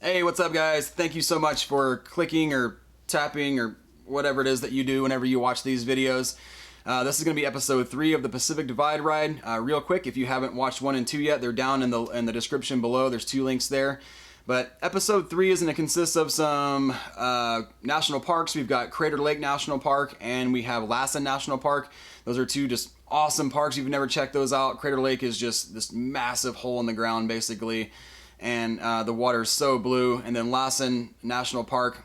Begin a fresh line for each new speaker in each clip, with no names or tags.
Hey, what's up guys? Thank you so much for clicking or tapping or whatever it is that you do whenever you watch these videos. This is going to be episode 3 of the Pacific Divide ride. Real quick, if you haven't watched 1 and 2 yet, they're down in the description below. There's 2 links there. But episode 3 is going to consist of some national parks. We've got Crater Lake National Park and we have Lassen National Park. Those are 2 just awesome parks. If you've never checked those out, Crater Lake is just this massive hole in the ground basically. And the water is so blue. And then Lassen National Park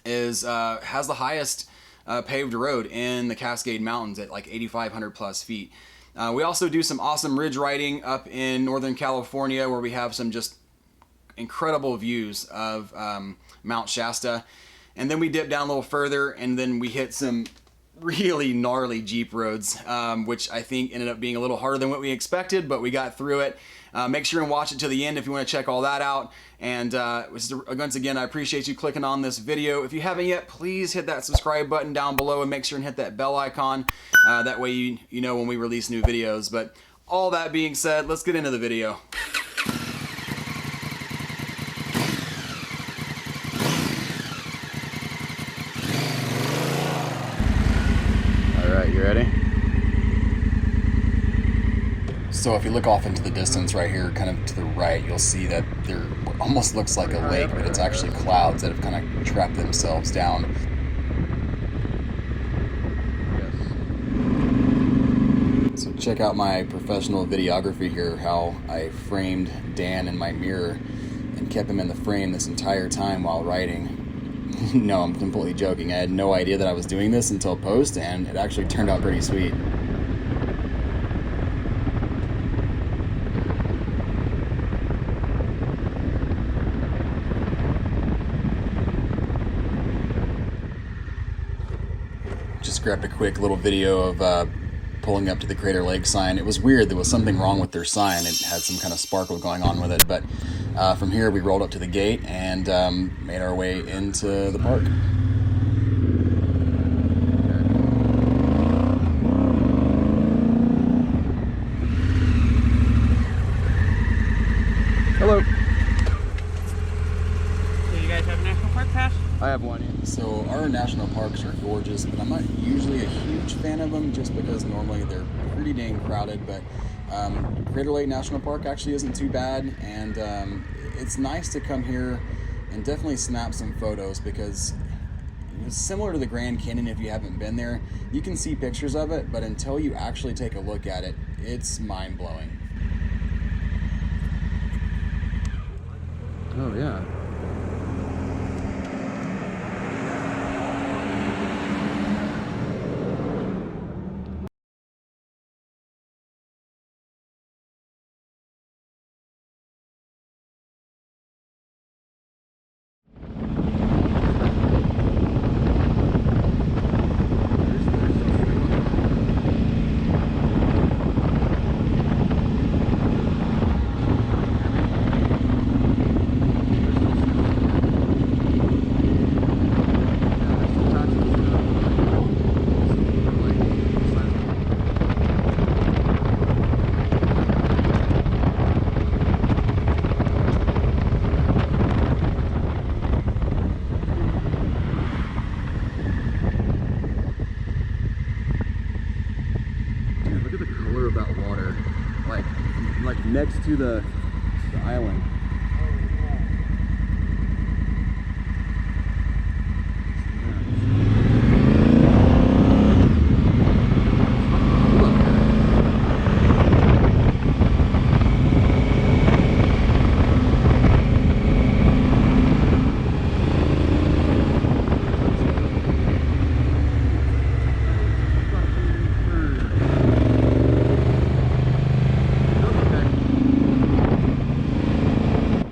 is has the highest paved road in the Cascade Mountains at like 8,500 plus feet. We also do some awesome ridge riding up in Northern California where we have some just incredible views of Mount Shasta. And then we dip down a little further and then we hit some really gnarly Jeep roads, which I think ended up being a little harder than what we expected, but we got through it. Make sure and watch it to the end if you want to check all that out. And once again, I appreciate you clicking on this video. If you haven't yet, please hit that subscribe button down below and make sure and hit that bell icon. That way you know when we release new videos. But all that being said, let's get into the video. All right, you ready? So if you look off into the distance right here, kind of to the right, you'll see that there almost looks like a lake, but it's actually clouds that have kind of trapped themselves down. So check out my professional videography here, how I framed Dan in my mirror and kept him in the frame this entire time while riding. No, I'm completely joking. I had no idea that I was doing this until post, and it actually turned out pretty sweet. Just grabbed a quick little video of pulling up to the Crater Lake sign. It was weird. There was something wrong with their sign. It had some kind of sparkle going on with it. But from here, we rolled up to the gate and made our way into the park. Hello.
So you guys have a national park pass?
I have one. So our national parks are gorgeous, but I'm not usually a huge fan of them just because normally they're pretty dang crowded. But Crater Lake National Park actually isn't too bad, and it's nice to come here and definitely snap some photos because it's similar to the Grand Canyon. If you haven't been there, you can see pictures of it, but until you actually take a look at it, it's mind-blowing. Oh yeah. Like next to the island.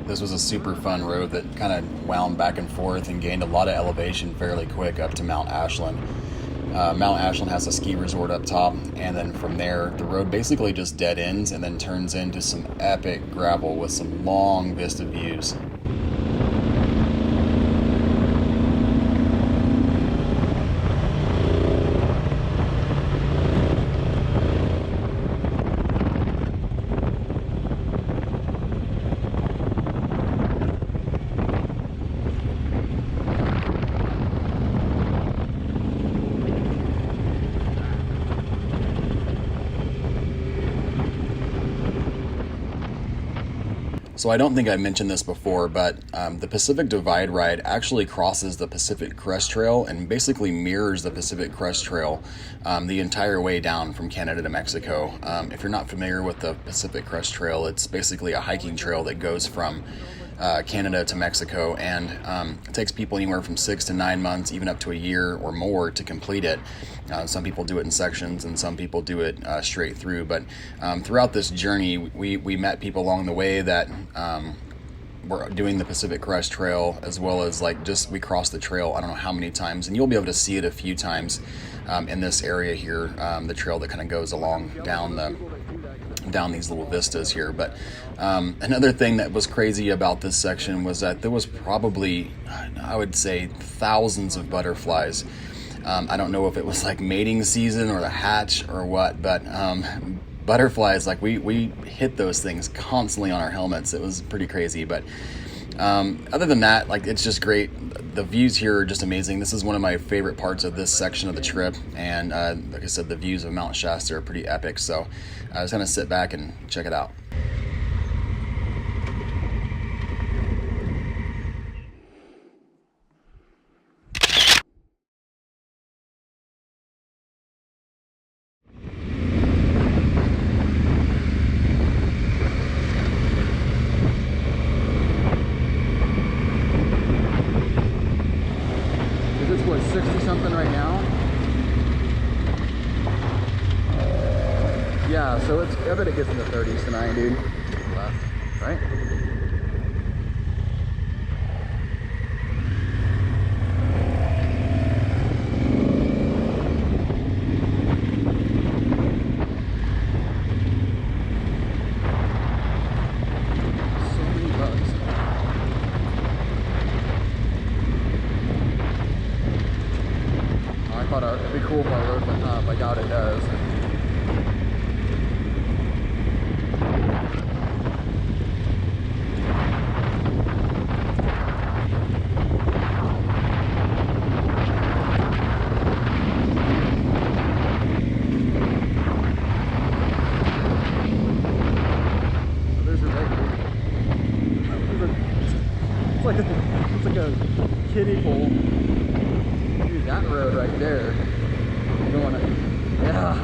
This was a super fun road that kind of wound back and forth and gained a lot of elevation fairly quick up to Mount Ashland. Mount Ashland has a ski resort up top, and then from there the road basically just dead ends and then turns into some epic gravel with some long vista views. So I don't think I mentioned this before, but the Pacific Divide ride actually crosses the Pacific Crest Trail and basically mirrors the Pacific Crest Trail the entire way down from Canada to Mexico. If you're not familiar with the Pacific Crest Trail, it's basically a hiking trail that goes from Canada to Mexico, and it takes people anywhere from 6 to 9 months, even up to a year or more to complete it. Some people do it in sections and some people do it straight through, but throughout this journey we met people along the way that were doing the Pacific Crest Trail, as well as we crossed the trail I don't know how many times, and you'll be able to see it a few times in this area here, the trail that kind of goes along down these little vistas here. But another thing that was crazy about this section was that there was probably, I would say, thousands of butterflies. I don't know if it was like mating season or the hatch or what, but butterflies, we hit those things constantly on our helmets. It was pretty crazy. But other than that, it's just great. The views here are just amazing. This is one of my favorite parts of this section of the trip, and like I said, the views of Mount Shasta are pretty epic, so I was gonna sit back and check it out. What, 60 something right now? Yeah, so I bet it gets in the 30s tonight, dude. Right? It'd be cool if I rode one up. I doubt it does. There's your lake. It's like a kiddie pool. Dude, that road right there. Going up. Yeah.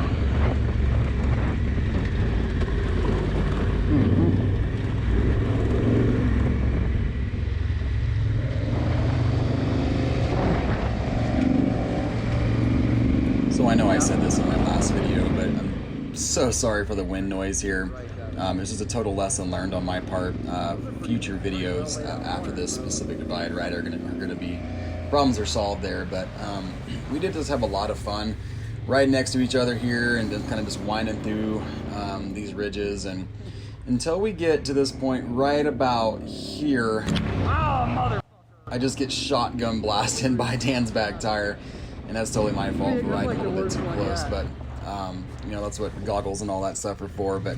So I know I said this in my last video, but I'm so sorry for the wind noise here. This is a total lesson learned on my part. Future videos after this Pacific Divide ride are gonna be, problems are solved there, but we did just have a lot of fun riding next to each other here and kind of just winding through these ridges, and until we get to this point right about here, I just get shotgun blasted by Dan's back tire, and that's totally my fault for riding a little bit too close, but you know, that's what goggles and all that stuff are for. But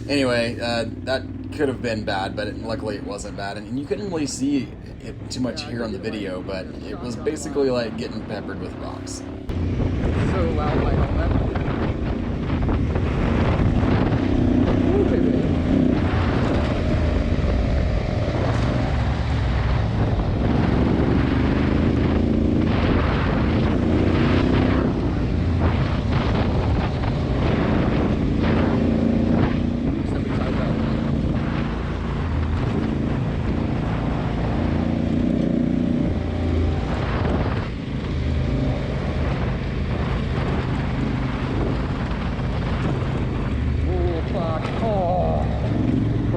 anyway, that could have been bad, but luckily it wasn't bad, and you couldn't really see it too much here on the video, but it was basically like getting peppered with rocks. So loud, my helmet. Ooh, baby.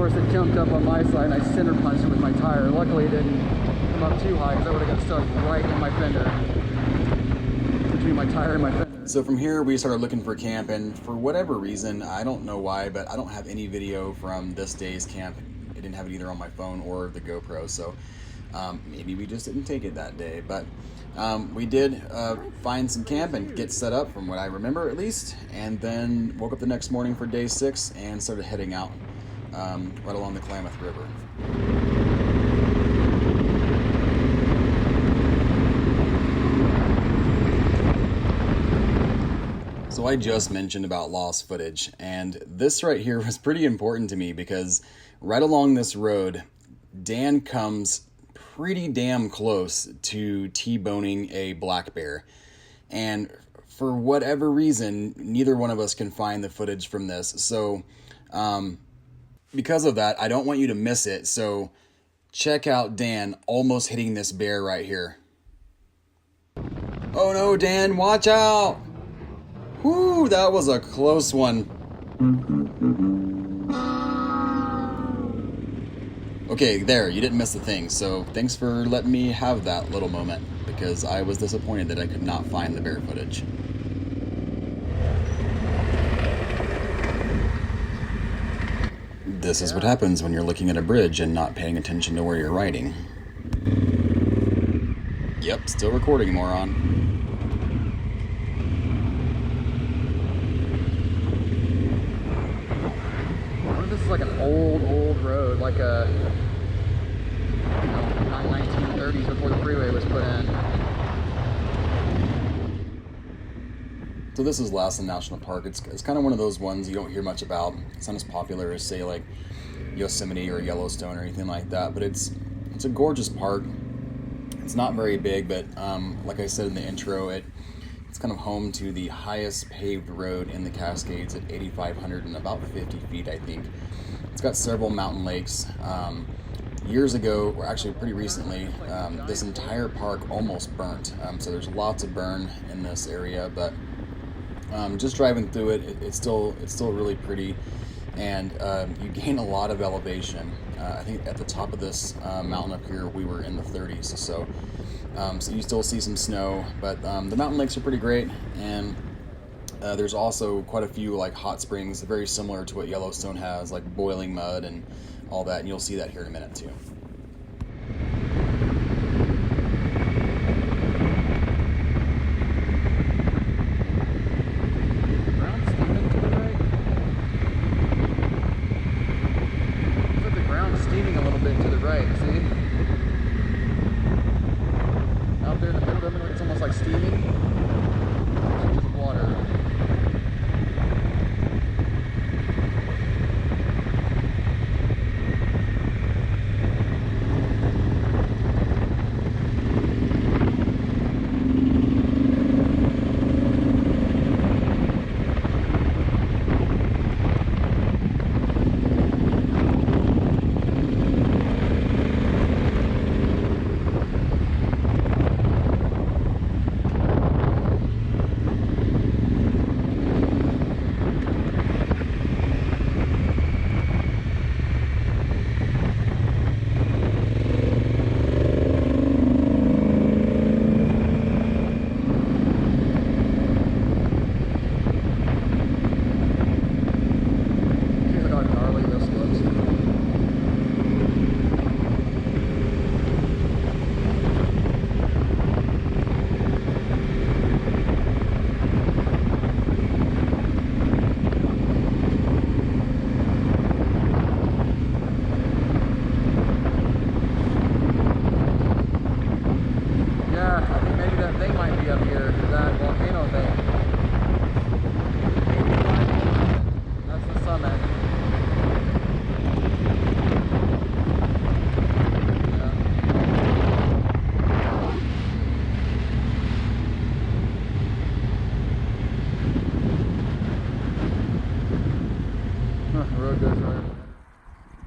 It jumped up on my side and I center punched it with my tire. Luckily it didn't come up too high because I would have got stuck right in my fender, between my tire and my fender. So from here we started looking for camp, and for whatever reason, I don't know why, but I don't have any video from this day's camp. I didn't have it either on my phone or the GoPro, so maybe we just didn't take it that day. But we did find some camp and get set up, from what I remember at least, and then woke up the next morning for day 6 and started heading out right along the Klamath River. So I just mentioned about lost footage, and this right here was pretty important to me because right along this road, Dan comes pretty damn close to T-boning a black bear. And for whatever reason, neither one of us can find the footage from this. So because of that, I don't want you to miss it. So check out Dan almost hitting this bear right here. Oh no, Dan, watch out! Whoo, that was a close one. Okay, there, you didn't miss the thing, so thanks for letting me have that little moment, because I was disappointed that I could not find the bear footage. This is what happens when you're looking at a bridge and not paying attention to where you're riding. Yep, still recording, moron. This is like an old road, like a 1930s before the freeway was put in. So this is Lassen National Park. It's kind of one of those ones you don't hear much about. It's not as popular as, say, like Yosemite or Yellowstone or anything like that, but it's a gorgeous park. It's not very big, but like I said in the intro, it's kind of home to the highest paved road in the Cascades at 8,500 and about 50 feet, I think. It's got several mountain lakes. Years ago, or actually pretty recently, this entire park almost burnt. So there's lots of burn in this area, but just driving through it, it's still really pretty, and you gain a lot of elevation. I think at the top of this mountain up here, we were in the 30s, so you still see some snow, but the mountain lakes are pretty great, and there's also quite a few like hot springs, very similar to what Yellowstone has, like boiling mud and all that, and you'll see that here in a minute too.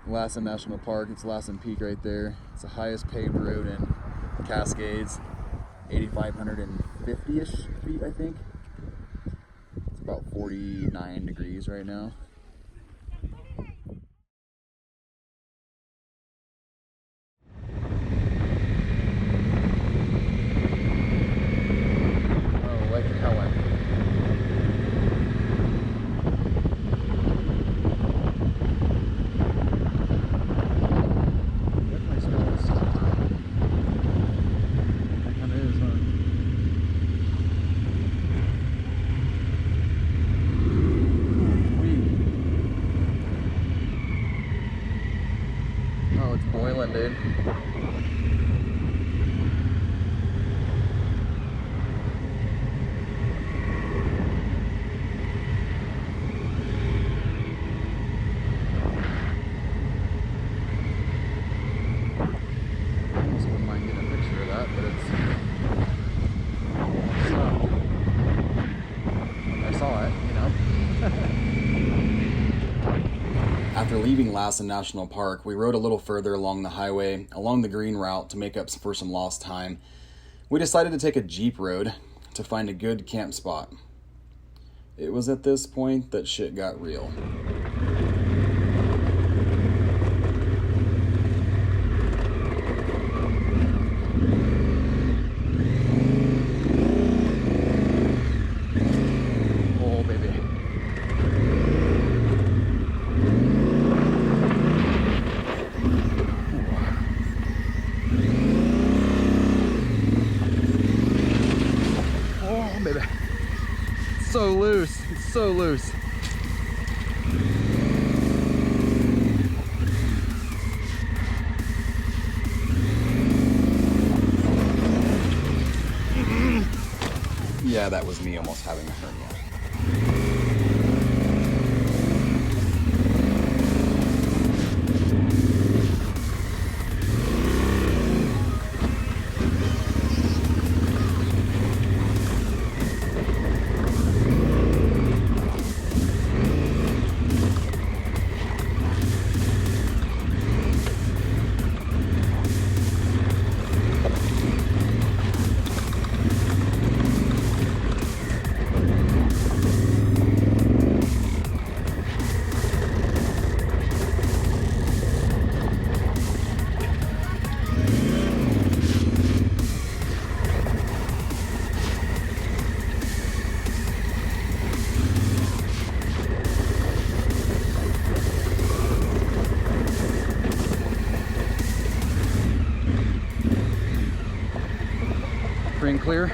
Lassen National Park. It's Lassen Peak right there. It's the highest paved road in Cascades, 8,550-ish feet, I think. It's about 49 degrees right now. Oh, Lake Helen. Dude. leaving Lassen National Park, we rode a little further along the highway, along the green route to make up for some lost time. We decided to take a Jeep road to find a good camp spot. It was at this point that shit got real.
So loose, it's so loose.
Yeah, that was me almost having a hernia.
Free and clear.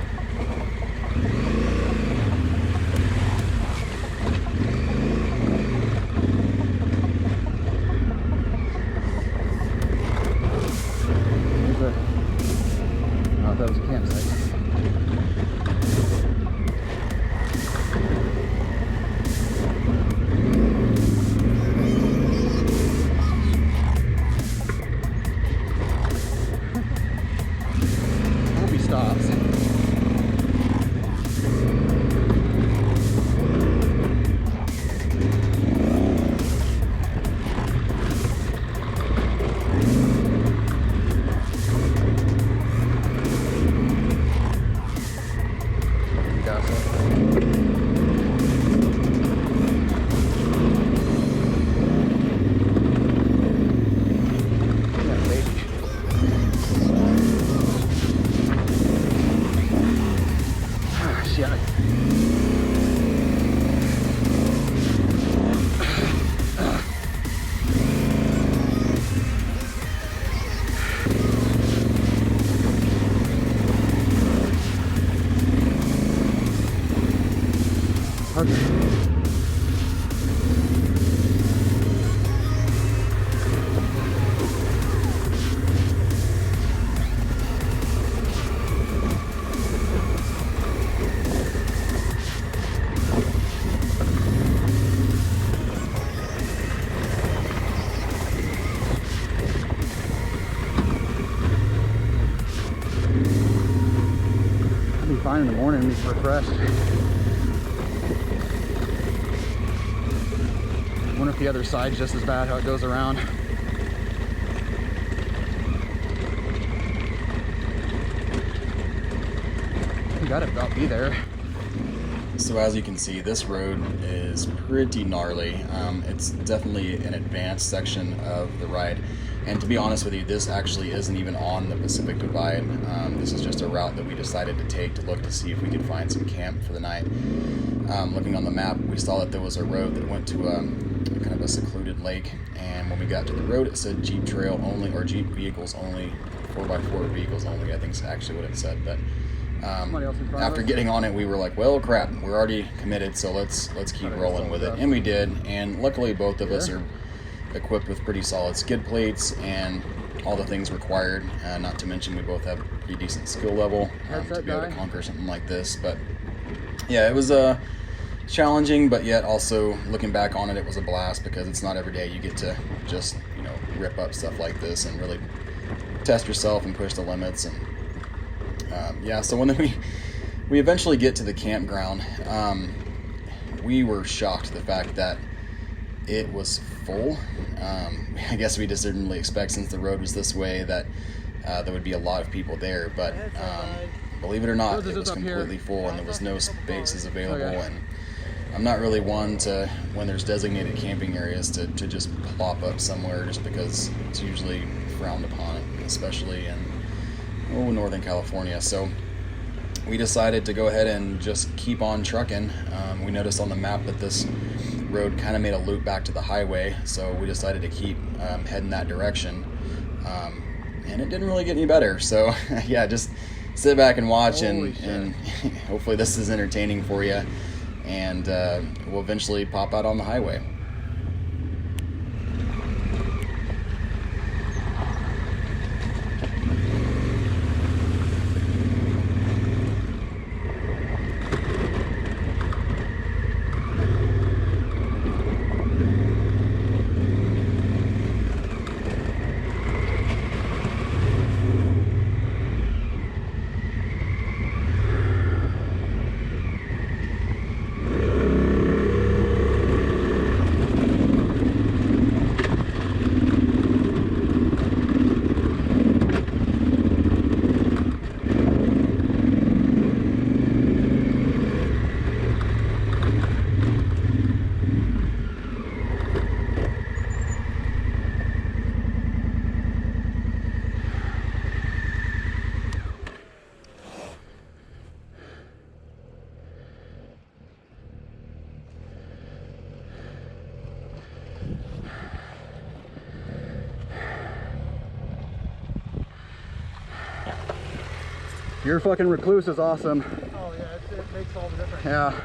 Oh, that was a campsite. Hope he stops. Fine in the morning, be refreshed. Wonder if the other side's just as bad, how it goes around. You gotta about be there.
So as you can see, this road is pretty gnarly. It's definitely an advanced section of the ride. And to be honest with you, this actually isn't even on the Pacific Divide. This is just a route that we decided to take to look to see if we could find some camp for the night. Looking on the map, we saw that there was a road that went to kind of a secluded lake. And when we got to the road, it said Jeep trail only, or Jeep vehicles only, 4x4 vehicles only, I think is actually what it said. But after getting on it, we were like, well, crap, we're already committed, so let's keep rolling with it. And we did, and luckily both of us are equipped with pretty solid skid plates and all the things required, not to mention we both have pretty decent skill level to be able to conquer something like this. But yeah, it was challenging, but yet also looking back on it, it was a blast, because it's not every day you get to just, you know, rip up stuff like this and really test yourself and push the limits. And yeah, so when we eventually get to the campground, we were shocked at the fact that it was full. I guess we just didn't really expect, since the road was this way, that there would be a lot of people there, but believe it or not, it was completely full and there was no spaces available. And I'm not really one to, when there's designated camping areas, to just plop up somewhere, just because it's usually frowned upon, especially in Northern California. So we decided to go ahead and just keep on trucking. We noticed on the map that this road kind of made a loop back to the highway, so we decided to keep heading that direction. And it didn't really get any better. So yeah, just sit back and watch, and hopefully this is entertaining for you, and we'll eventually pop out on the highway.
Your fucking recluse is awesome.
Oh yeah, it makes all the difference.
Yeah.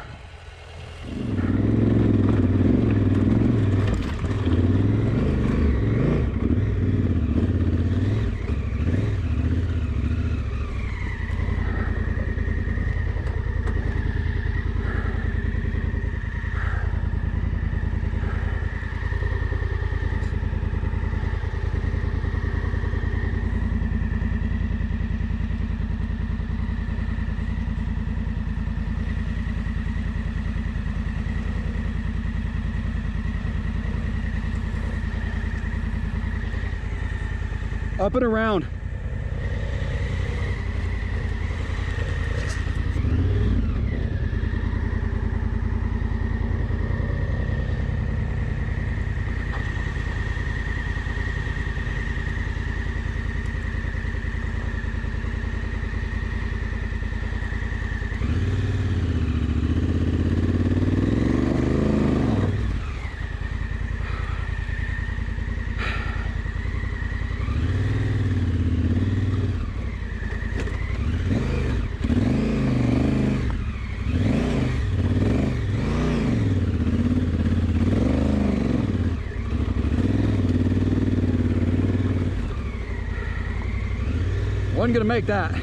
Up and around. Wasn't gonna make that.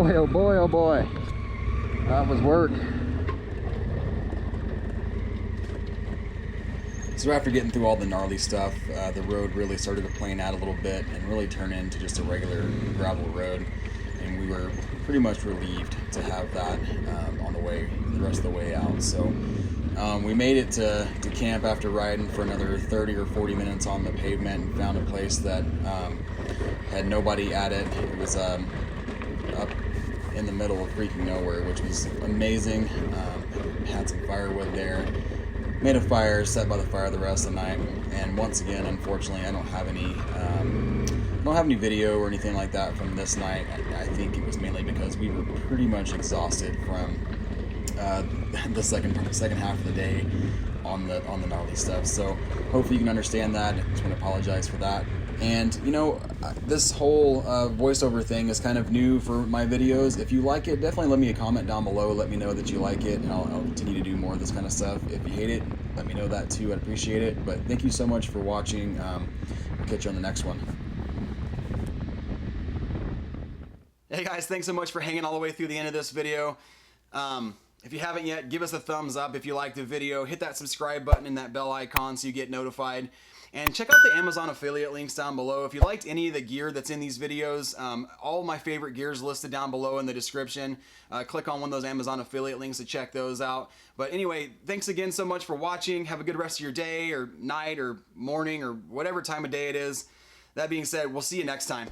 boy, oh boy, oh boy. That was work.
So after getting through all the gnarly stuff, the road really started to plane out a little bit and really turn into just a regular gravel road. And we were pretty much relieved to have that on the way, the rest of the way out. So we made it to camp after riding for another 30 or 40 minutes on the pavement and found a place that had nobody at it. It was up in the middle of freaking nowhere, which was amazing. Had some firewood there. Made a fire, sat by the fire the rest of the night, and once again, unfortunately, I don't have any video or anything like that from this night. I think it was mainly because we were pretty much exhausted from the second half of the day on the gnarly stuff. So hopefully you can understand that. I just want to apologize for that. And you know, this whole voiceover thing is kind of new for my videos. If you like it, definitely let me a comment down below. Let me know that you like it, and I'll continue to do more of this kind of stuff. If you hate it, let me know that too. I'd appreciate it. But thank you so much for watching. We'll catch you on the next one. Hey guys, thanks so much for hanging all the way through the end of this video. If you haven't yet, give us a thumbs up if you liked the video. Hit that subscribe button and that bell icon so you get notified. And check out the Amazon affiliate links down below. If you liked any of the gear that's in these videos, all my favorite gear is listed down below in the description. Click on one of those Amazon affiliate links to check those out. But anyway, thanks again so much for watching. Have a good rest of your day or night or morning or whatever time of day it is. That being said, we'll see you next time.